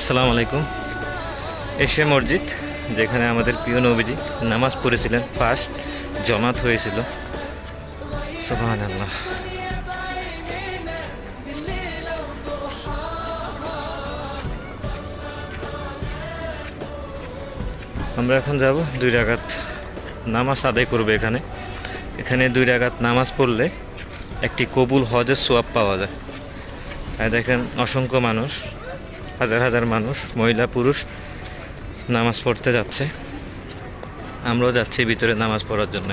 আসসালামু আলাইকুম। এশিয়া মসজিদ, যেখানে আমাদের প্রিয় নবীজি নামাজ পড়েছিলেন, ফার্স্ট জমাত হয়েছিল। সুবহানাল্লাহ। আমরা এখন যাব 2 রাকাত নামাজ আদায় করবো এখানে। এখানে 2 রাকাত নামাজ পড়লে একটি কবুল হজের সোয়াব পাওয়া যায়। আর দেখেন অসংখ্য মানুষ, হাজার হাজার মানুষ, মহিলা পুরুষ নামাজ পড়তে যাচ্ছে। আমরাও যাচ্ছি ভিতরে নামাজ পড়ার জন্য।